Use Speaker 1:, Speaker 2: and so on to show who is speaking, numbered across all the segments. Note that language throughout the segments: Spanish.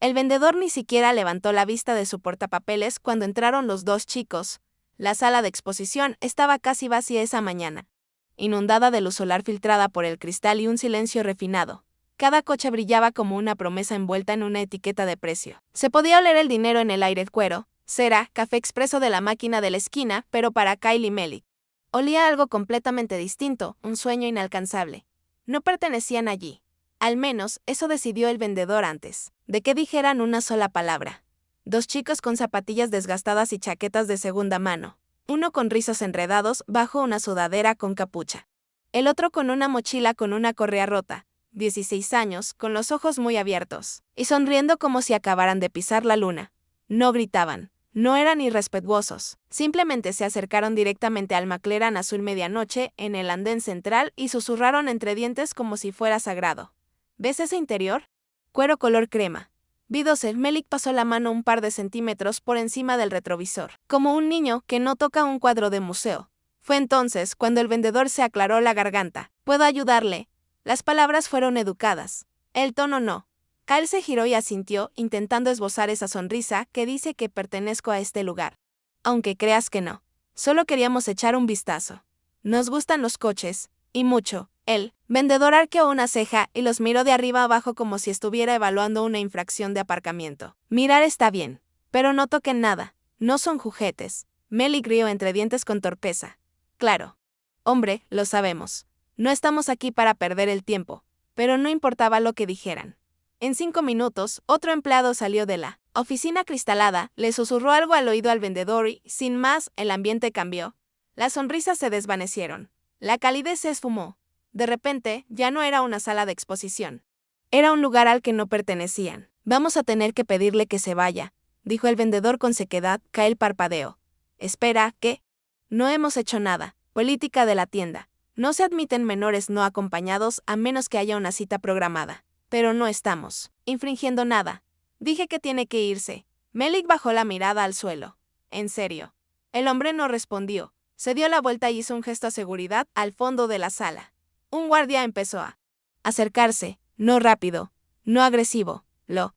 Speaker 1: El vendedor ni siquiera levantó la vista de su portapapeles cuando entraron los dos chicos. La sala de exposición estaba casi vacía esa mañana, inundada de luz solar filtrada por el cristal y un silencio refinado. Cada coche brillaba como una promesa envuelta en una etiqueta de precio. Se podía oler el dinero en el aire, cuero, cera, café expreso de la máquina de la esquina, pero para Kyle y Melik olía algo completamente distinto, un sueño inalcanzable. No pertenecían allí. Al menos, eso decidió el vendedor antes de que dijeran una sola palabra. Dos chicos con zapatillas desgastadas y chaquetas de segunda mano. Uno con rizos enredados bajo una sudadera con capucha. El otro con una mochila con una correa rota, 16 años, con los ojos muy abiertos, y sonriendo como si acabaran de pisar la luna. No gritaban, no eran irrespetuosos, simplemente se acercaron directamente al McLaren azul medianoche en el andén central y susurraron entre dientes como si fuera sagrado. ¿Ves ese interior? Cuero color crema. Melik pasó la mano un par de centímetros por encima del retrovisor, como un niño que no toca un cuadro de museo. Fue entonces cuando el vendedor se aclaró la garganta. ¿Puedo ayudarle? Las palabras fueron educadas. El tono no. Kyle se giró y asintió, intentando esbozar esa sonrisa que dice que pertenezco a este lugar. Aunque creas que no. Solo queríamos echar un vistazo. Nos gustan los coches, y mucho. El vendedor arqueó una ceja y los miró de arriba abajo como si estuviera evaluando una infracción de aparcamiento. Mirar está bien, pero no toquen nada. No son juguetes. Melik rió entre dientes con torpeza. Claro. Hombre, lo sabemos. No estamos aquí para perder el tiempo, pero no importaba lo que dijeran. En 5 minutos, otro empleado salió de la oficina cristalada, le susurró algo al oído al vendedor y, sin más, el ambiente cambió. Las sonrisas se desvanecieron. La calidez se esfumó. De repente, ya no era una sala de exposición. Era un lugar al que no pertenecían. Vamos a tener que pedirle que se vaya, dijo el vendedor con sequedad. Kyle parpadeó. Espera, ¿qué? No hemos hecho nada. Política de la tienda. No se admiten menores no acompañados a menos que haya una cita programada. Pero no estamos infringiendo nada. Dije que tiene que irse. Melik bajó la mirada al suelo. ¿En serio? El hombre no respondió. Se dio la vuelta y hizo un gesto a seguridad al fondo de la sala. Un guardia empezó a acercarse, no rápido, no agresivo,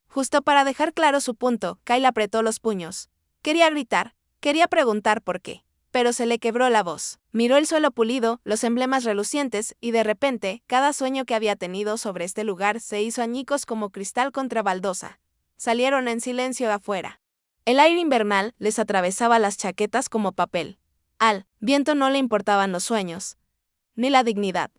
Speaker 1: justo para dejar claro su punto. Kyle apretó los puños. Quería gritar, quería preguntar por qué, pero se le quebró la voz. Miró el suelo pulido, los emblemas relucientes, y de repente, cada sueño que había tenido sobre este lugar se hizo añicos como cristal contra baldosa. Salieron en silencio afuera. El aire invernal les atravesaba las chaquetas como papel. Al viento no le importaban los sueños, ni la dignidad.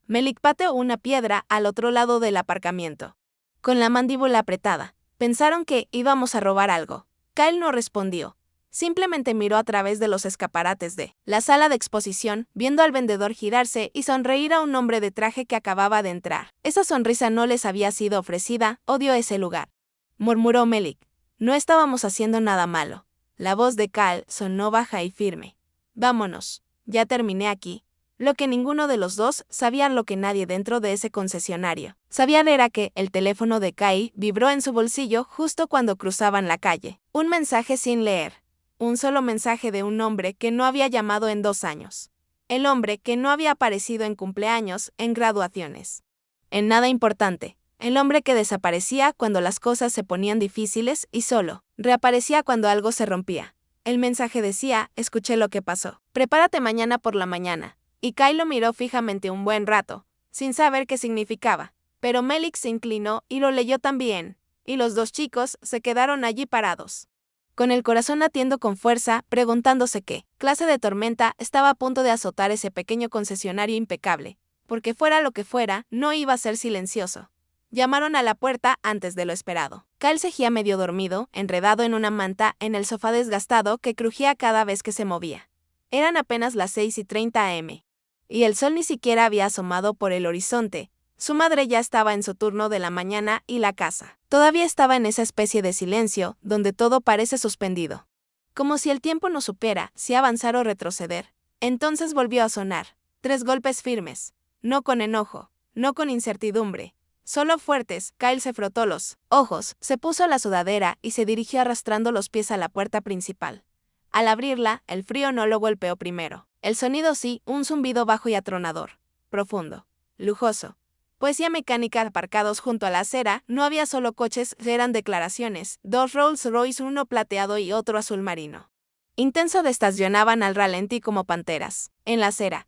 Speaker 1: Melik pateó una piedra al otro lado del aparcamiento. Con la mandíbula apretada, pensaron que íbamos a robar algo. Kyle no respondió. Simplemente miró a través de los escaparates de la sala de exposición, viendo al vendedor girarse y sonreír a un hombre de traje que acababa de entrar. Esa sonrisa no les había sido ofrecida. Odio ese lugar, murmuró Melik. No estábamos haciendo nada malo. La voz de Kyle sonó baja y firme. Vámonos. Ya terminé aquí. Lo que ninguno de los dos sabían, lo que nadie dentro de ese concesionario sabían, era que el teléfono de Kyle vibró en su bolsillo justo cuando cruzaban la calle. Un mensaje sin leer. Un solo mensaje de un hombre que no había llamado en 2 años. El hombre que no había aparecido en cumpleaños, en graduaciones, en nada importante. El hombre que desaparecía cuando las cosas se ponían difíciles y solo reaparecía cuando algo se rompía. El mensaje decía: escuché lo que pasó. Prepárate mañana por la mañana. Y Kyle lo miró fijamente un buen rato, sin saber qué significaba. Pero Melik se inclinó y lo leyó también, y los dos chicos se quedaron allí parados, con el corazón latiendo con fuerza, preguntándose qué clase de tormenta estaba a punto de azotar ese pequeño concesionario impecable. Porque fuera lo que fuera, no iba a ser silencioso. Llamaron a la puerta antes de lo esperado. Kyle seguía medio dormido, enredado en una manta en el sofá desgastado que crujía cada vez que se movía. Eran apenas las 6:30 am. Y el sol ni siquiera había asomado por el horizonte. Su madre ya estaba en su turno de la mañana y la casa todavía estaba en esa especie de silencio donde todo parece suspendido. Como si el tiempo no supiera si avanzar o retroceder. Entonces volvió a sonar. 3 golpes firmes. No con enojo, no con incertidumbre. Solo fuertes. Kyle se frotó los ojos, se puso la sudadera y se dirigió arrastrando los pies a la puerta principal. Al abrirla, el frío no lo golpeó primero. El sonido sí, un zumbido bajo y atronador. Profundo. Lujoso. Poesía mecánica aparcados junto a la acera, no había solo coches, eran declaraciones, 2 Rolls Royce, uno plateado y otro azul marino. Intenso estacionaban al ralentí como panteras. En la acera,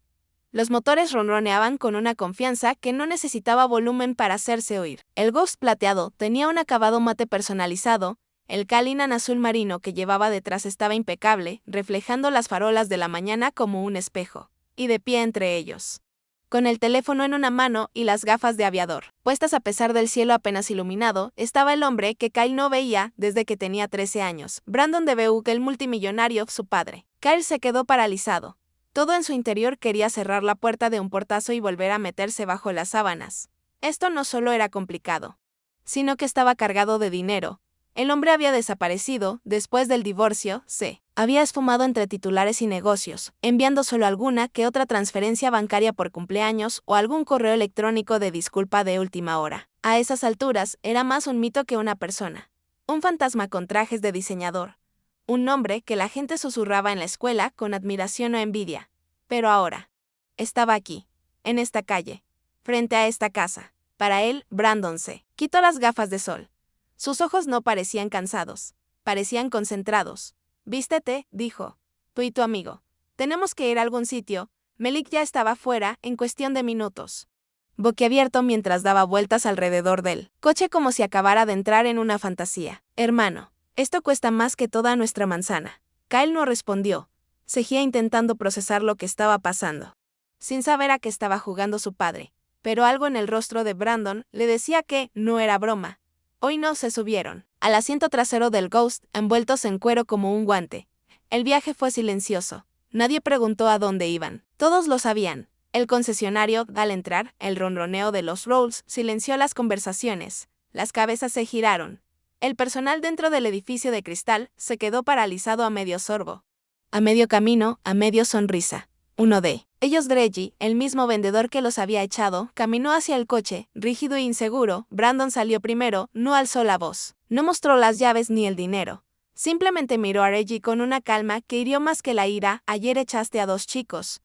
Speaker 1: los motores ronroneaban con una confianza que no necesitaba volumen para hacerse oír. El Ghost plateado tenía un acabado mate personalizado, el Cullinan azul marino que llevaba detrás estaba impecable, reflejando las farolas de la mañana como un espejo, y de pie entre ellos, con el teléfono en una mano y las gafas de aviador puestas a pesar del cielo apenas iluminado, estaba el hombre que Kyle no veía desde que tenía 13 años, Brandon DeBeauke, el multimillonario, su padre. Kyle se quedó paralizado. Todo en su interior quería cerrar la puerta de un portazo y volver a meterse bajo las sábanas. Esto no solo era complicado, sino que estaba cargado de dinero. El hombre había desaparecido después del divorcio, se había esfumado entre titulares y negocios, enviando solo alguna que otra transferencia bancaria por cumpleaños o algún correo electrónico de disculpa de última hora. A esas alturas, era más un mito que una persona. Un fantasma con trajes de diseñador. Un nombre que la gente susurraba en la escuela con admiración o envidia. Pero ahora, estaba aquí, en esta calle, frente a esta casa. Para él, Brandon se quitó las gafas de sol. Sus ojos no parecían cansados, parecían concentrados. Vístete, dijo. Tú y tu amigo. Tenemos que ir a algún sitio. Melik ya estaba fuera en cuestión de minutos. Boquiabierto mientras daba vueltas alrededor del coche como si acabara de entrar en una fantasía. Hermano, esto cuesta más que toda nuestra manzana. Kyle no respondió. Seguía intentando procesar lo que estaba pasando, sin saber a qué estaba jugando su padre. Pero algo en el rostro de Brandon le decía que no era broma. Hoy no se subieron al asiento trasero del Ghost, envueltos en cuero como un guante. El viaje fue silencioso. Nadie preguntó a dónde iban. Todos lo sabían. El concesionario, al entrar, el ronroneo de los Rolls silenció las conversaciones. Las cabezas se giraron. El personal dentro del edificio de cristal se quedó paralizado a medio sorbo. A medio camino, a medio sonrisa. Uno de ellos, Reggie, el mismo vendedor que los había echado, caminó hacia el coche, rígido e inseguro. Brandon salió primero, no alzó la voz. No mostró las llaves ni el dinero. Simplemente miró a Reggie con una calma que hirió más que la ira. Ayer echaste a 2 chicos.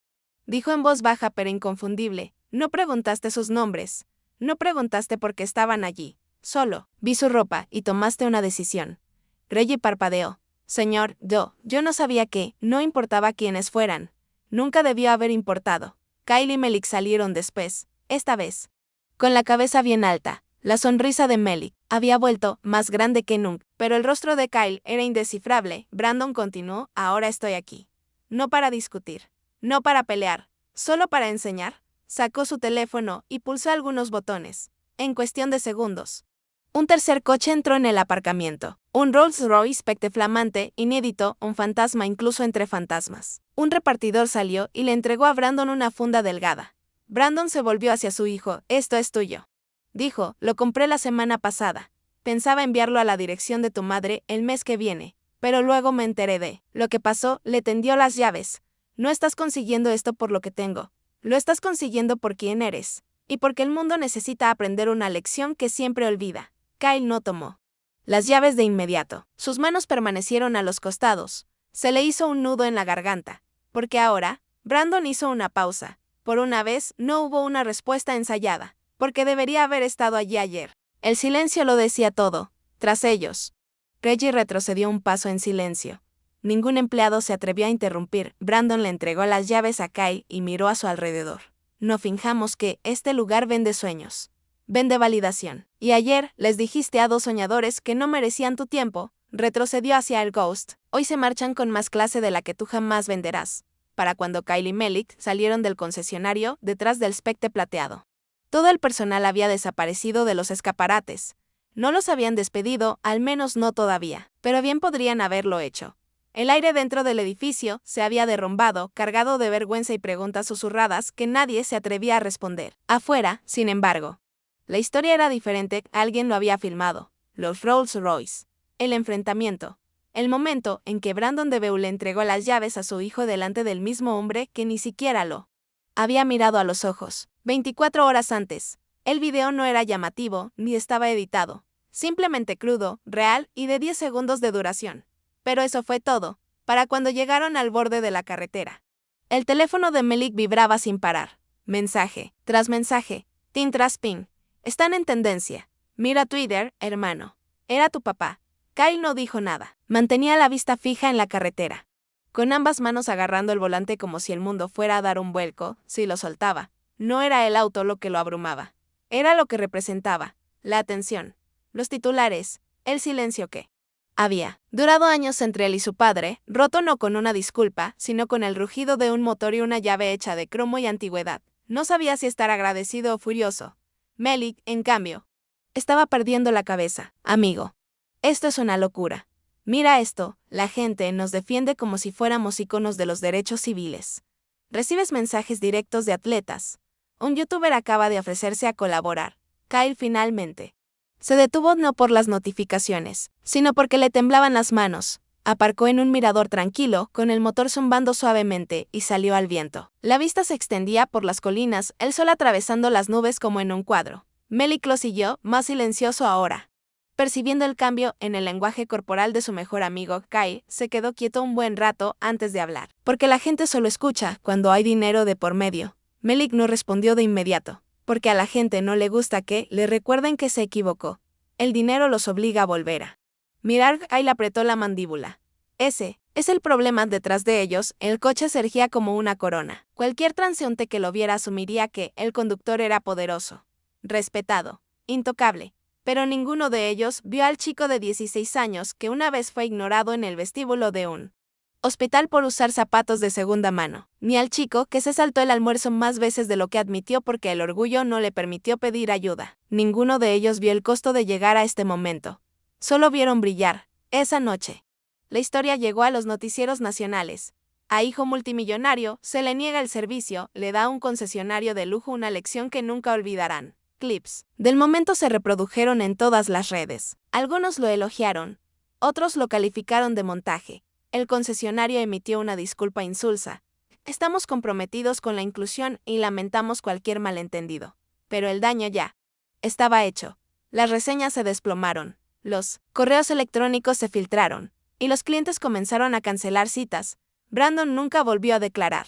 Speaker 1: Dijo en voz baja pero inconfundible. No preguntaste sus nombres. No preguntaste por qué estaban allí. Solo vi su ropa y tomaste una decisión. Reggie parpadeó. Señor, yo no sabía que, no importaba quiénes fueran. Nunca debió haber importado. Kyle y Melik salieron después, esta vez, con la cabeza bien alta. La sonrisa de Melik había vuelto más grande que nunca, pero el rostro de Kyle era indescifrable. Brandon continuó, ahora estoy aquí. No para discutir, no para pelear, solo para enseñar. Sacó su teléfono y pulsó algunos botones. En cuestión de segundos, un tercer coche entró en el aparcamiento. Un Rolls Royce Spectre flamante, inédito, un fantasma incluso entre fantasmas. Un repartidor salió y le entregó a Brandon una funda delgada. Brandon se volvió hacia su hijo. Esto es tuyo. Dijo, lo compré la semana pasada. Pensaba enviarlo a la dirección de tu madre el mes que viene, pero luego me enteré de lo que pasó. Le tendió las llaves. No estás consiguiendo esto por lo que tengo. Lo estás consiguiendo por quién eres. Y porque el mundo necesita aprender una lección que siempre olvida. Kyle no tomó las llaves de inmediato. Sus manos permanecieron a los costados. Se le hizo un nudo en la garganta. Porque ahora, Brandon hizo una pausa. Por una vez, no hubo una respuesta ensayada. Porque debería haber estado allí ayer. El silencio lo decía todo. Tras ellos, Reggie retrocedió un paso en silencio. Ningún empleado se atrevió a interrumpir. Brandon le entregó las llaves a Kyle y miró a su alrededor. No finjamos que este lugar vende sueños. Vende validación. Y ayer les dijiste a 2 soñadores que no merecían tu tiempo. Retrocedió hacia el Ghost. Hoy se marchan con más clase de la que tú jamás venderás. Para cuando Kyle y Melik salieron del concesionario detrás del Spectre plateado. Todo el personal había desaparecido de los escaparates. No los habían despedido, al menos no todavía. Pero bien podrían haberlo hecho. El aire dentro del edificio se había derrumbado, cargado de vergüenza y preguntas susurradas que nadie se atrevía a responder. Afuera, sin embargo, la historia era diferente. Alguien lo había filmado. Los Rolls Royce. El enfrentamiento. El momento en que Brandon DeBeauke le entregó las llaves a su hijo delante del mismo hombre que ni siquiera lo había mirado a los ojos. 24 horas antes. El video no era llamativo, ni estaba editado. Simplemente crudo, real y de 10 segundos de duración. Pero eso fue todo, para cuando llegaron al borde de la carretera. El teléfono de Melik vibraba sin parar. Mensaje tras mensaje. Pin tras pin. Están en tendencia. Mira Twitter, hermano. Era tu papá. Kyle no dijo nada. Mantenía la vista fija en la carretera, con ambas manos agarrando el volante como si el mundo fuera a dar un vuelco. Si lo soltaba, no era el auto lo que lo abrumaba. Era lo que representaba, la atención, los titulares, el silencio que había durado años entre él y su padre, roto no con una disculpa, sino con el rugido de un motor y una llave hecha de cromo y antigüedad. No sabía si estar agradecido o furioso. Melik, en cambio, estaba perdiendo la cabeza. Amigo, esto es una locura. Mira esto, la gente nos defiende como si fuéramos íconos de los derechos civiles. Recibes mensajes directos de atletas. Un youtuber acaba de ofrecerse a colaborar. Kyle finalmente se detuvo no por las notificaciones, sino porque le temblaban las manos. Aparcó en un mirador tranquilo, con el motor zumbando suavemente, y salió al viento. La vista se extendía por las colinas, el sol atravesando las nubes como en un cuadro. Melik lo siguió, más silencioso ahora. Percibiendo el cambio en el lenguaje corporal de su mejor amigo, Kyle se quedó quieto un buen rato antes de hablar. Porque la gente solo escucha cuando hay dinero de por medio. Melik no respondió de inmediato. Porque a la gente no le gusta que le recuerden que se equivocó. El dinero los obliga a volver a mirar. Kyle apretó la mandíbula. Ese es el problema detrás de ellos. El coche se erguía como una corona. Cualquier transeúnte que lo viera asumiría que el conductor era poderoso, respetado, intocable. Pero ninguno de ellos vio al chico de 16 años que una vez fue ignorado en el vestíbulo de un hospital por usar zapatos de segunda mano, ni al chico que se saltó el almuerzo más veces de lo que admitió porque el orgullo no le permitió pedir ayuda. Ninguno de ellos vio el costo de llegar a este momento. Solo vieron brillar, esa noche. La historia llegó a los noticieros nacionales. A hijo multimillonario, se le niega el servicio, le da a un concesionario de lujo una lección que nunca olvidarán. Clips del momento se reprodujeron en todas las redes. Algunos lo elogiaron, otros lo calificaron de montaje. El concesionario emitió una disculpa insulsa. Estamos comprometidos con la inclusión y lamentamos cualquier malentendido. Pero el daño ya estaba hecho. Las reseñas se desplomaron, los correos electrónicos se filtraron, y los clientes comenzaron a cancelar citas. Brandon nunca volvió a declarar.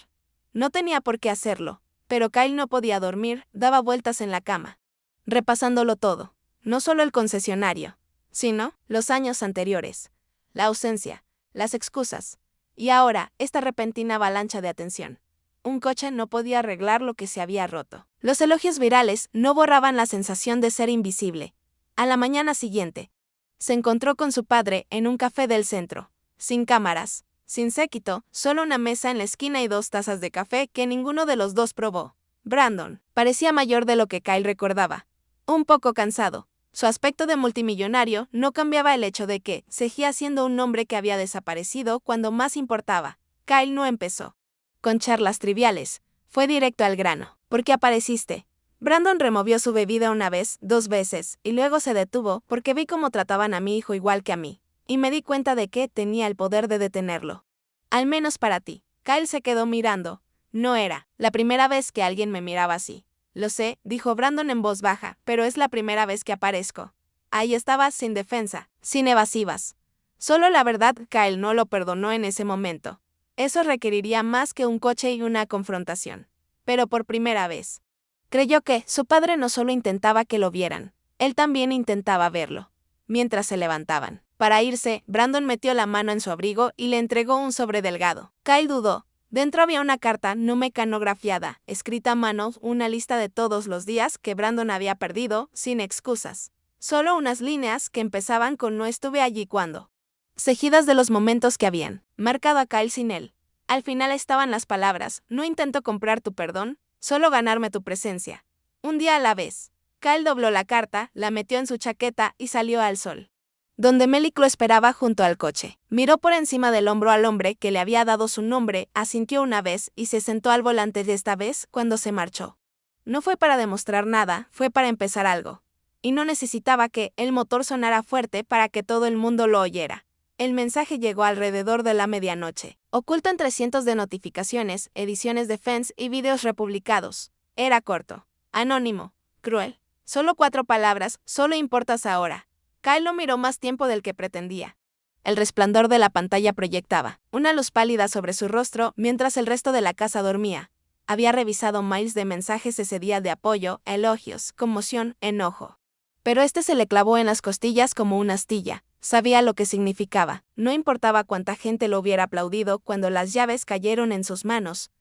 Speaker 1: No tenía por qué hacerlo, pero Kyle no podía dormir, daba vueltas en la cama, repasándolo todo. No solo el concesionario, sino los años anteriores, la ausencia, las excusas, y ahora esta repentina avalancha de atención. Un coche no podía arreglar lo que se había roto. Los elogios virales no borraban la sensación de ser invisible. A la mañana siguiente, se encontró con su padre en un café del centro, sin cámaras, sin séquito, solo una mesa en la esquina y 2 tazas de café que ninguno de los dos probó. Brandon parecía mayor de lo que Kyle recordaba, un poco cansado. Su aspecto de multimillonario no cambiaba el hecho de que seguía siendo un hombre que había desaparecido cuando más importaba. Kyle no empezó con charlas triviales, fue directo al grano. ¿Por qué apareciste? Brandon removió su bebida una vez, 2 veces, y luego se detuvo porque vi cómo trataban a mi hijo igual que a mí, y me di cuenta de que tenía el poder de detenerlo. Al menos para ti. Kyle se quedó mirando. No era la primera vez que alguien me miraba así. Lo sé, dijo Brandon en voz baja, pero es la primera vez que aparezco. Ahí estaba, sin defensa, sin evasivas. Solo la verdad, Kyle no lo perdonó en ese momento. Eso requeriría más que un coche y una confrontación. Pero por primera vez, creyó que su padre no solo intentaba que lo vieran, él también intentaba verlo. Mientras se levantaban para irse, Brandon metió la mano en su abrigo y le entregó un sobre delgado. Kyle dudó. Dentro había una carta no mecanografiada, escrita a mano, una lista de todos los días que Brandon había perdido, sin excusas. Solo unas líneas que empezaban con "no estuve allí cuando", seguidas de los momentos que habían marcado a Kyle sin él. Al final estaban las palabras: "no intento comprar tu perdón, solo ganarme tu presencia. Un día a la vez". Kyle dobló la carta, la metió en su chaqueta y salió al sol, donde Melik lo esperaba junto al coche. Miró por encima del hombro al hombre que le había dado su nombre, asintió una vez y se sentó al volante de esta vez cuando se marchó. No fue para demostrar nada, fue para empezar algo. Y no necesitaba que el motor sonara fuerte para que todo el mundo lo oyera. El mensaje llegó alrededor de la medianoche, oculto entre cientos de notificaciones, ediciones de fans y vídeos republicados. Era corto, anónimo, cruel. Solo 4 palabras: "solo importas ahora". Kyle lo miró más tiempo del que pretendía. El resplandor de la pantalla proyectaba una luz pálida sobre su rostro mientras el resto de la casa dormía. Había revisado miles de mensajes ese día de apoyo, elogios, conmoción, enojo. Pero este se le clavó en las costillas como una astilla. Sabía lo que significaba. No importaba cuánta gente lo hubiera aplaudido cuando las llaves cayeron en sus manos.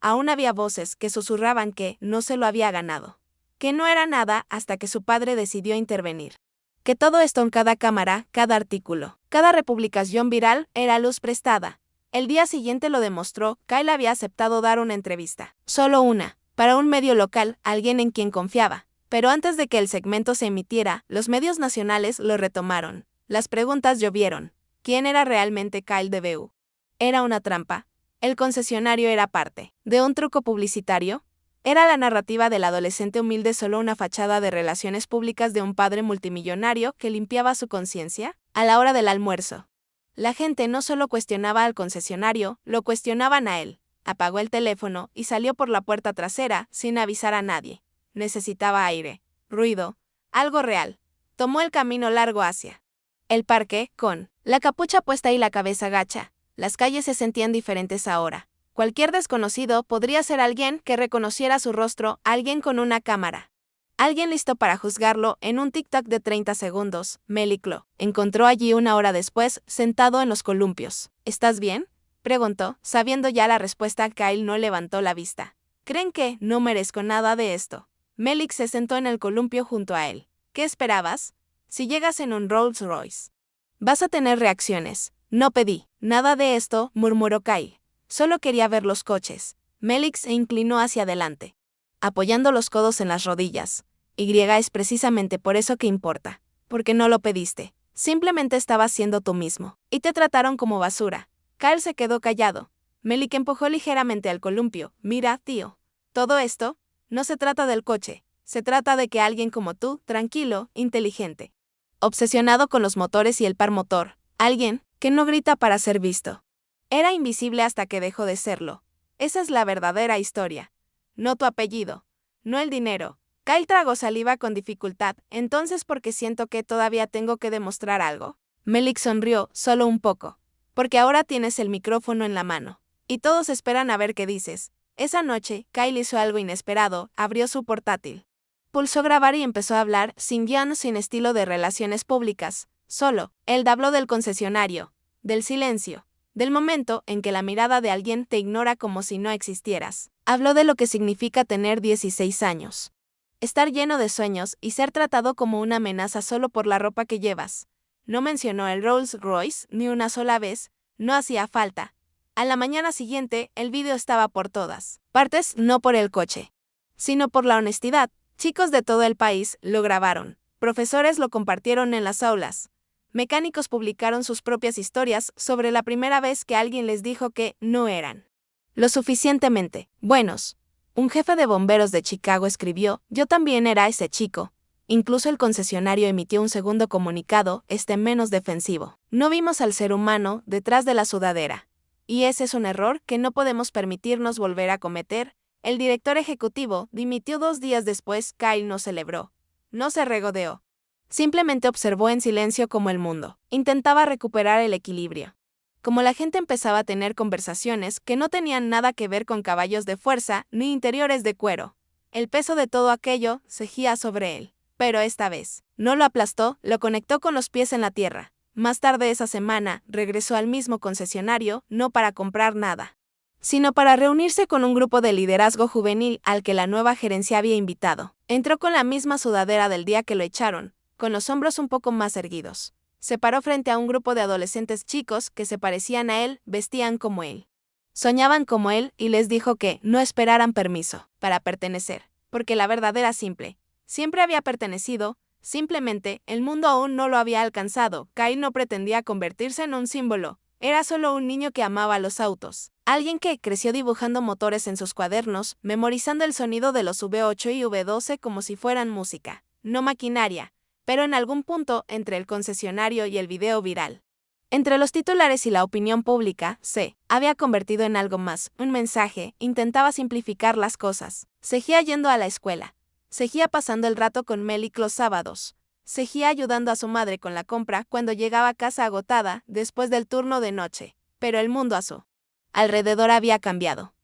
Speaker 1: Aún había voces que susurraban que no se lo había ganado. Que no era nada hasta que su padre decidió intervenir. Que todo esto en cada cámara, cada artículo, cada republicación viral era luz prestada. El día siguiente lo demostró, Kyle había aceptado dar una entrevista. Solo una, para un medio local, alguien en quien confiaba. Pero antes de que el segmento se emitiera, los medios nacionales lo retomaron. Las preguntas llovieron. ¿Quién era realmente Kyle DeBeau? ¿Era una trampa? ¿El concesionario era parte de un truco publicitario? ¿Era la narrativa del adolescente humilde solo una fachada de relaciones públicas de un padre multimillonario que limpiaba su conciencia? A la hora del almuerzo, la gente no solo cuestionaba al concesionario, lo cuestionaban a él. Apagó el teléfono y salió por la puerta trasera sin avisar a nadie. Necesitaba aire, ruido, algo real. Tomó el camino largo hacia el parque, con la capucha puesta y la cabeza gacha. Las calles se sentían diferentes ahora. Cualquier desconocido podría ser alguien que reconociera su rostro, alguien con una cámara. Alguien listo para juzgarlo en un TikTok de 30 segundos. Melik lo encontró allí una hora después, sentado en los columpios. ¿Estás bien?, preguntó, sabiendo ya la respuesta. Kyle no levantó la vista. ¿Creen que no merezco nada de esto? Melik se sentó en el columpio junto a él. ¿Qué esperabas? Si llegas en un Rolls Royce, vas a tener reacciones. No pedí nada de esto, murmuró Kyle. Solo quería ver los coches. Melik se inclinó hacia adelante, apoyando los codos en las rodillas. Es precisamente por eso que importa. Porque no lo pediste. Simplemente estabas siendo tú mismo. Y te trataron como basura. Kyle se quedó callado. Melik empujó ligeramente al columpio. Mira, tío. Todo esto no se trata del coche. Se trata de que alguien como tú, tranquilo, inteligente, obsesionado con los motores y el par motor, alguien que no grita para ser visto. Era invisible hasta que dejó de serlo. Esa es la verdadera historia. No tu apellido. No el dinero. Kyle tragó saliva con dificultad. Entonces, ¿por qué siento que todavía tengo que demostrar algo? Melik sonrió, solo un poco. Porque ahora tienes el micrófono en la mano. Y todos esperan a ver qué dices. Esa noche, Kyle hizo algo inesperado, abrió su portátil. Pulsó grabar y empezó a hablar, sin guión, sin estilo de relaciones públicas. Solo, él habló del concesionario, del silencio, del momento en que la mirada de alguien te ignora como si no existieras. Habló de lo que significa tener 16 años. Estar lleno de sueños y ser tratado como una amenaza solo por la ropa que llevas. No mencionó el Rolls Royce ni una sola vez, no hacía falta. A la mañana siguiente, el vídeo estaba por todas partes, no por el coche, sino por la honestidad. Chicos de todo el país lo grabaron. Profesores lo compartieron en las aulas. Mecánicos publicaron sus propias historias sobre la primera vez que alguien les dijo que no eran lo suficientemente buenos. Un jefe de bomberos de Chicago escribió: yo también era ese chico. Incluso el concesionario emitió un segundo comunicado, menos defensivo. No vimos al ser humano detrás de la sudadera. Y ese es un error que no podemos permitirnos volver a cometer. El director ejecutivo dimitió 2 días después. Kyle no celebró. No se regodeó. Simplemente observó en silencio cómo el mundo intentaba recuperar el equilibrio. Como la gente empezaba a tener conversaciones que no tenían nada que ver con caballos de fuerza ni interiores de cuero. El peso de todo aquello cegía sobre él. Pero esta vez, no lo aplastó, lo conectó con los pies en la tierra. Más tarde esa semana, regresó al mismo concesionario, no para comprar nada, sino para reunirse con un grupo de liderazgo juvenil al que la nueva gerencia había invitado. Entró con la misma sudadera del día que lo echaron, con los hombros un poco más erguidos. Se paró frente a un grupo de adolescentes chicos que se parecían a él, vestían como él, soñaban como él, y les dijo que no esperaran permiso para pertenecer, porque la verdad era simple. Siempre había pertenecido, simplemente el mundo aún no lo había alcanzado. Kyle no pretendía convertirse en un símbolo. Era solo un niño que amaba los autos. Alguien que creció dibujando motores en sus cuadernos, memorizando el sonido de los V8 y V12 como si fueran música, no maquinaria, pero en algún punto entre el concesionario y el video viral, entre los titulares y la opinión pública, se había convertido en algo más, un mensaje. Intentaba simplificar las cosas. Seguía yendo a la escuela. Seguía pasando el rato con Melik los sábados. Seguía ayudando a su madre con la compra cuando llegaba a casa agotada después del turno de noche. Pero el mundo a su alrededor había cambiado.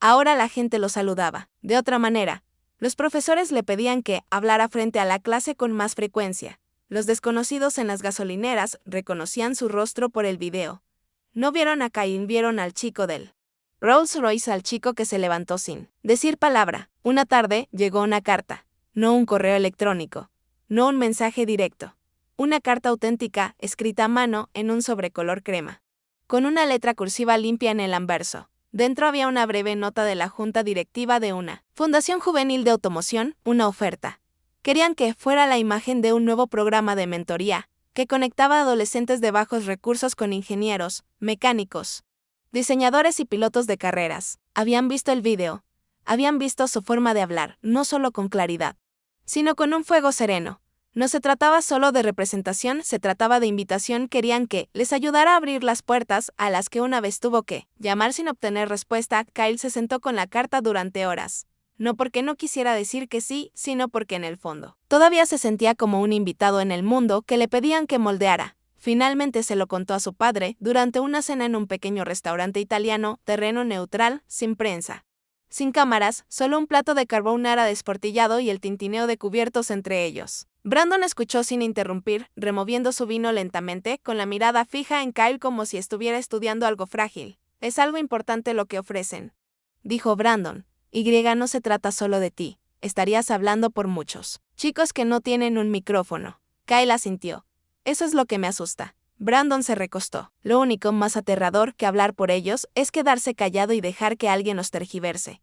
Speaker 1: Ahora la gente lo saludaba. De otra manera, los profesores le pedían que hablara frente a la clase con más frecuencia. Los desconocidos en las gasolineras reconocían su rostro por el video. No vieron a Kyle, vieron al chico del Rolls Royce, al chico que se levantó sin decir palabra. Una tarde llegó una carta, no un correo electrónico, no un mensaje directo. Una carta auténtica, escrita a mano en un sobrecolor crema, con una letra cursiva limpia en el anverso. Dentro había una breve nota de la junta directiva de una Fundación Juvenil de Automoción, una oferta. Querían que fuera la imagen de un nuevo programa de mentoría, que conectaba a adolescentes de bajos recursos con ingenieros, mecánicos, diseñadores y pilotos de carreras. Habían visto el video, habían visto su forma de hablar, no solo con claridad, sino con un fuego sereno. No se trataba solo de representación, se trataba de invitación. Querían que les ayudara a abrir las puertas a las que una vez tuvo que llamar sin obtener respuesta. Kyle se sentó con la carta durante horas. No porque no quisiera decir que sí, sino porque en el fondo todavía se sentía como un invitado en el mundo que le pedían que moldeara. Finalmente se lo contó a su padre durante una cena en un pequeño restaurante italiano, terreno neutral, sin prensa, sin cámaras, solo un plato de carbonara desportillado y el tintineo de cubiertos entre ellos. Brandon escuchó sin interrumpir, removiendo su vino lentamente, con la mirada fija en Kyle como si estuviera estudiando algo frágil. Es algo importante lo que ofrecen, dijo Brandon. No se trata solo de ti, estarías hablando por muchos chicos que no tienen un micrófono. Kyle asintió. Eso es lo que me asusta. Brandon se recostó. Lo único más aterrador que hablar por ellos es quedarse callado y dejar que alguien los tergiverse.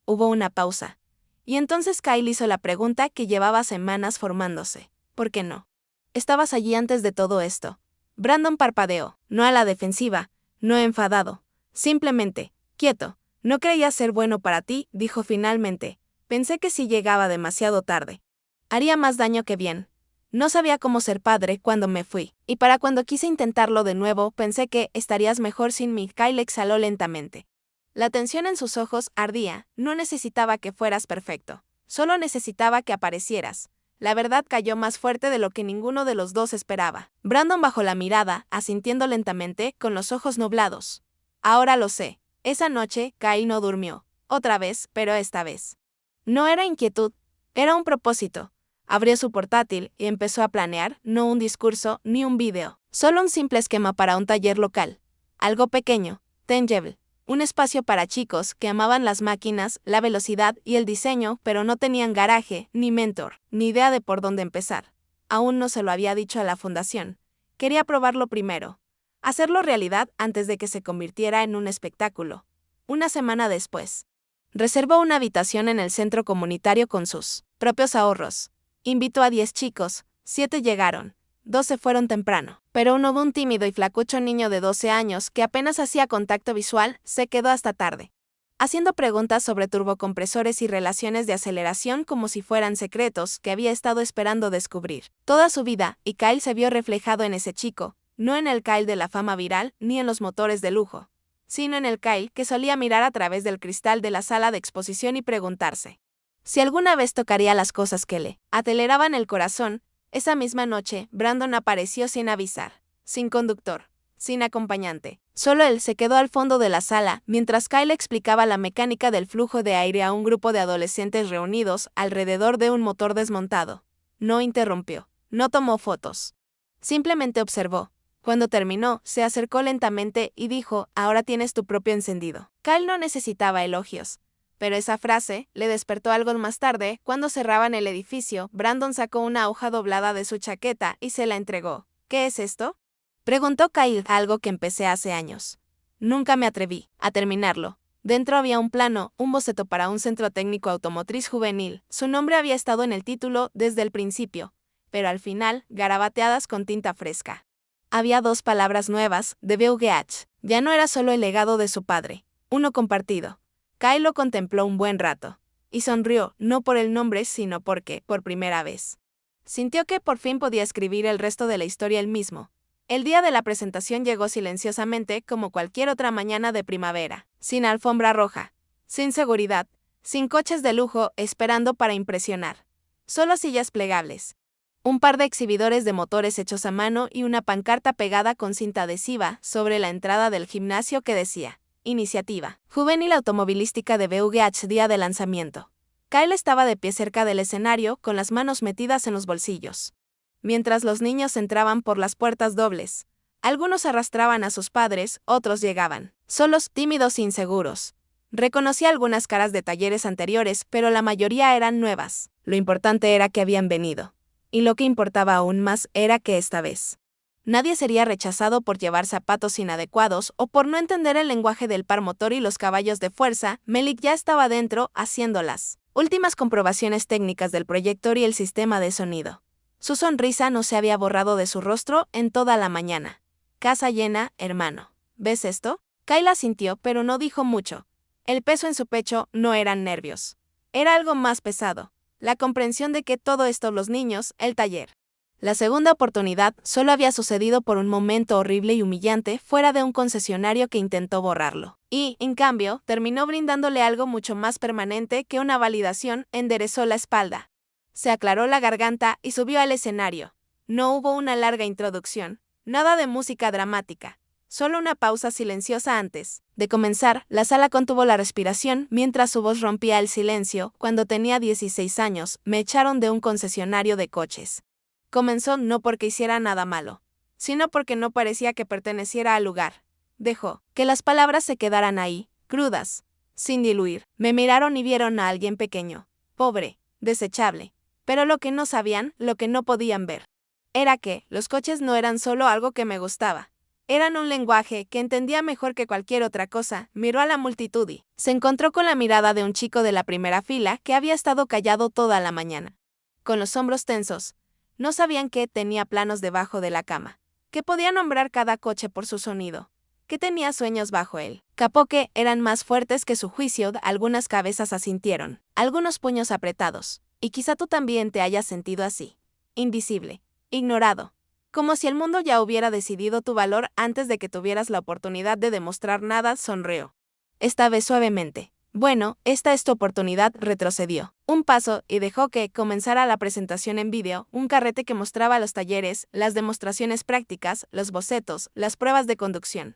Speaker 1: Hubo una pausa. Y entonces Kyle hizo la pregunta que llevaba semanas formándose. ¿Por qué no? Estabas allí antes de todo esto. Brandon parpadeó, no a la defensiva, no enfadado. Simplemente, quieto. No creía ser bueno para ti, dijo finalmente. Pensé que si llegaba demasiado tarde, haría más daño que bien. No sabía cómo ser padre cuando me fui, y para cuando quise intentarlo de nuevo pensé que estarías mejor sin mí. Kyle exhaló lentamente. La tensión en sus ojos ardía. No necesitaba que fueras perfecto, solo necesitaba que aparecieras. La verdad cayó más fuerte de lo que ninguno de los dos esperaba. Brandon bajó la mirada, asintiendo lentamente, con los ojos nublados. Ahora lo sé. Esa noche, Kyle no durmió. Otra vez, pero esta vez no era inquietud, era un propósito. Abrió su portátil y empezó a planear, no un discurso ni un vídeo, solo un simple esquema para un taller local. Algo pequeño, tangible, un espacio para chicos que amaban las máquinas, la velocidad y el diseño, pero no tenían garaje, ni mentor, ni idea de por dónde empezar. Aún no se lo había dicho a la fundación. Quería probarlo primero. Hacerlo realidad antes de que se convirtiera en un espectáculo. Una semana después, reservó una habitación en el centro comunitario con sus propios ahorros. Invitó a 10 chicos, 7 llegaron, 2 se fueron temprano, pero uno, un tímido y flacucho niño de 12 años que apenas hacía contacto visual, se quedó hasta tarde, haciendo preguntas sobre turbocompresores y relaciones de aceleración como si fueran secretos que había estado esperando descubrir toda su vida, y Kyle se vio reflejado en ese chico, no en el Kyle de la fama viral ni en los motores de lujo, sino en el Kyle que solía mirar a través del cristal de la sala de exposición y preguntarse si alguna vez tocaría las cosas que le aceleraban el corazón. Esa misma noche, Brandon apareció sin avisar, sin conductor, sin acompañante. Solo él se quedó al fondo de la sala mientras Kyle explicaba la mecánica del flujo de aire a un grupo de adolescentes reunidos alrededor de un motor desmontado. No interrumpió, no tomó fotos. Simplemente observó. Cuando terminó, se acercó lentamente y dijo: ahora tienes tu propio encendido. Kyle no necesitaba elogios. Pero esa frase le despertó algo más tarde. Cuando cerraban el edificio, Brandon sacó una hoja doblada de su chaqueta y se la entregó. ¿Qué es esto?, preguntó Kyle. Algo que empecé hace años. Nunca me atreví a terminarlo. Dentro había un plano, un boceto para un centro técnico automotriz juvenil. Su nombre había estado en el título desde el principio, pero al final, garabateadas con tinta fresca. Había 2 palabras nuevas, de VUGH. Ya no era solo el legado de su padre, uno compartido. Kyle lo contempló un buen rato, y sonrió, no por el nombre, sino porque, por primera vez, sintió que por fin podía escribir el resto de la historia él mismo. El día de la presentación llegó silenciosamente como cualquier otra mañana de primavera, sin alfombra roja, sin seguridad, sin coches de lujo esperando para impresionar. Solo sillas plegables, un par de exhibidores de motores hechos a mano y una pancarta pegada con cinta adhesiva sobre la entrada del gimnasio que decía: Iniciativa Juvenil Automovilística de BUGH día de lanzamiento. Kyle estaba de pie cerca del escenario con las manos metidas en los bolsillos. Mientras los niños entraban por las puertas dobles. Algunos arrastraban a sus padres, otros llegaban, solos, tímidos e inseguros. Reconocí algunas caras de talleres anteriores, pero la mayoría eran nuevas. Lo importante era que habían venido. Y lo que importaba aún más era que esta vez nadie sería rechazado por llevar zapatos inadecuados o por no entender el lenguaje del par motor y los caballos de fuerza. Melik ya estaba dentro, haciendo las últimas comprobaciones técnicas del proyector y el sistema de sonido. Su sonrisa no se había borrado de su rostro en toda la mañana. Casa llena, hermano. ¿Ves esto? Kyle asintió, pero no dijo mucho. El peso en su pecho no eran nervios. Era algo más pesado. La comprensión de que todo esto, los niños, el taller. La segunda oportunidad solo había sucedido por un momento horrible y humillante fuera de un concesionario que intentó borrarlo. Y, en cambio, terminó brindándole algo mucho más permanente que una validación. Enderezó la espalda. Se aclaró la garganta y subió al escenario. No hubo una larga introducción. Nada de música dramática. Solo una pausa silenciosa antes de comenzar. La sala contuvo la respiración mientras su voz rompía el silencio. Cuando tenía 16 años, me echaron de un concesionario de coches. Comenzó no porque hiciera nada malo, sino porque no parecía que perteneciera al lugar. Dejó que las palabras se quedaran ahí, crudas, sin diluir. Me miraron y vieron a alguien pequeño, pobre, desechable. Pero lo que no sabían, lo que no podían ver, era que los coches no eran solo algo que me gustaba. Eran un lenguaje que entendía mejor que cualquier otra cosa. Miró a la multitud y se encontró con la mirada de un chico de la primera fila que había estado callado toda la mañana. Con los hombros tensos. No sabían que tenía planos debajo de la cama, que podía nombrar cada coche por su sonido, que tenía sueños bajo él capó que eran más fuertes que su juicio. Algunas cabezas asintieron, algunos puños apretados, y quizá tú también te hayas sentido así, invisible, ignorado, como si el mundo ya hubiera decidido tu valor antes de que tuvieras la oportunidad de demostrar nada. Sonrió. Esta vez suavemente. Bueno, esta es tu oportunidad. Retrocedió un paso y dejó que comenzara la presentación en vídeo, un carrete que mostraba los talleres, las demostraciones prácticas, los bocetos, las pruebas de conducción.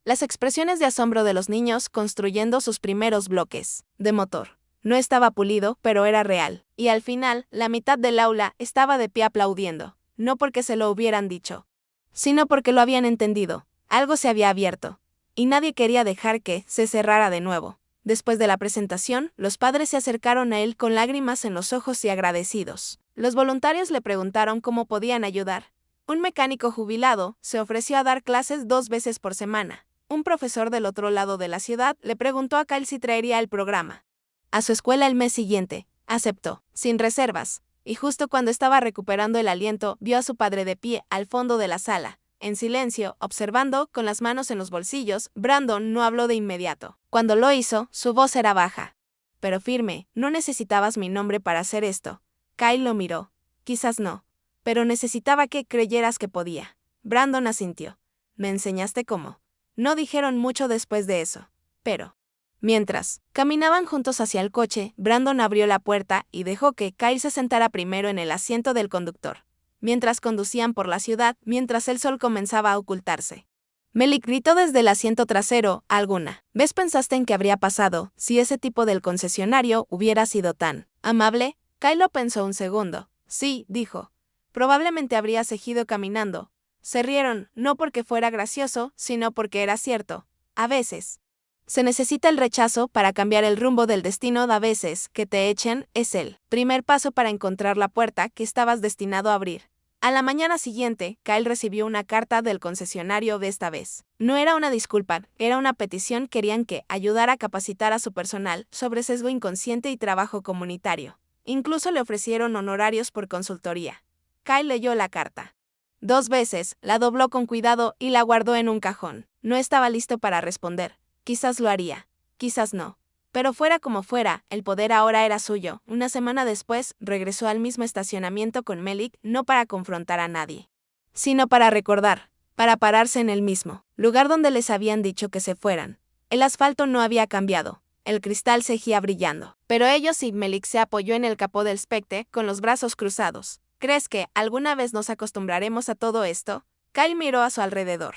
Speaker 1: Las expresiones de asombro de los niños construyendo sus primeros bloques de motor. No estaba pulido, pero era real. Y al final, la mitad del aula estaba de pie aplaudiendo, no porque se lo hubieran dicho, sino porque lo habían entendido. Algo se había abierto, y nadie quería dejar que se cerrara de nuevo. Después de la presentación, los padres se acercaron a él con lágrimas en los ojos y agradecidos. Los voluntarios le preguntaron cómo podían ayudar. Un mecánico jubilado se ofreció a dar clases 2 veces por semana. Un profesor del otro lado de la ciudad le preguntó a Kyle si traería el programa a su escuela el mes siguiente. Aceptó, sin reservas, y justo cuando estaba recuperando el aliento, vio a su padre de pie al fondo de la sala, en silencio, observando, con las manos en los bolsillos. Brandon no habló de inmediato. Cuando lo hizo, su voz era baja, pero firme. No necesitabas mi nombre para hacer esto. Kyle lo miró. Quizás no, pero necesitaba que creyeras que podía. Brandon asintió. Me enseñaste cómo. No dijeron mucho después de eso, pero... Mientras caminaban juntos hacia el coche, Brandon abrió la puerta y dejó que Kyle se sentara primero en el asiento del conductor. Mientras conducían por la ciudad, mientras el sol comenzaba a ocultarse. Melik gritó desde el asiento trasero. ¿Alguna vez pensaste en qué habría pasado si ese tipo del concesionario hubiera sido tan amable? Kyle lo pensó un segundo. Sí, dijo. Probablemente habría seguido caminando. Se rieron, no porque fuera gracioso, sino porque era cierto. A veces se necesita el rechazo para cambiar el rumbo del destino. A veces, que te echen es el primer paso para encontrar la puerta que estabas destinado a abrir. A la mañana siguiente, Kyle recibió una carta del concesionario. De esta vez no era una disculpa, era una petición. Querían que ayudara a capacitar a su personal sobre sesgo inconsciente y trabajo comunitario. Incluso le ofrecieron honorarios por consultoría. Kyle leyó la carta 2 veces, la dobló con cuidado y la guardó en un cajón. No estaba listo para responder. Quizás lo haría, quizás no. Pero fuera como fuera, el poder ahora era suyo. Una semana después, regresó al mismo estacionamiento con Melik, no para confrontar a nadie, sino para recordar, para pararse en el mismo lugar donde les habían dicho que se fueran. El asfalto no había cambiado, el cristal seguía brillando. Pero ellos y Melik se apoyó en el capó del Spectre, con los brazos cruzados. ¿Crees que alguna vez nos acostumbraremos a todo esto? Kyle miró a su alrededor.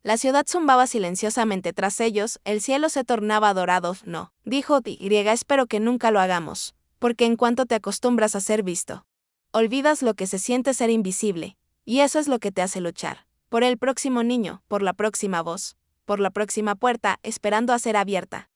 Speaker 1: La ciudad zumbaba silenciosamente tras ellos, el cielo se tornaba dorado. No, dijo Y, espero que nunca lo hagamos, porque en cuanto te acostumbras a ser visto, olvidas lo que se siente ser invisible, y eso es lo que te hace luchar. Por el próximo niño, por la próxima voz, por la próxima puerta, esperando a ser abierta.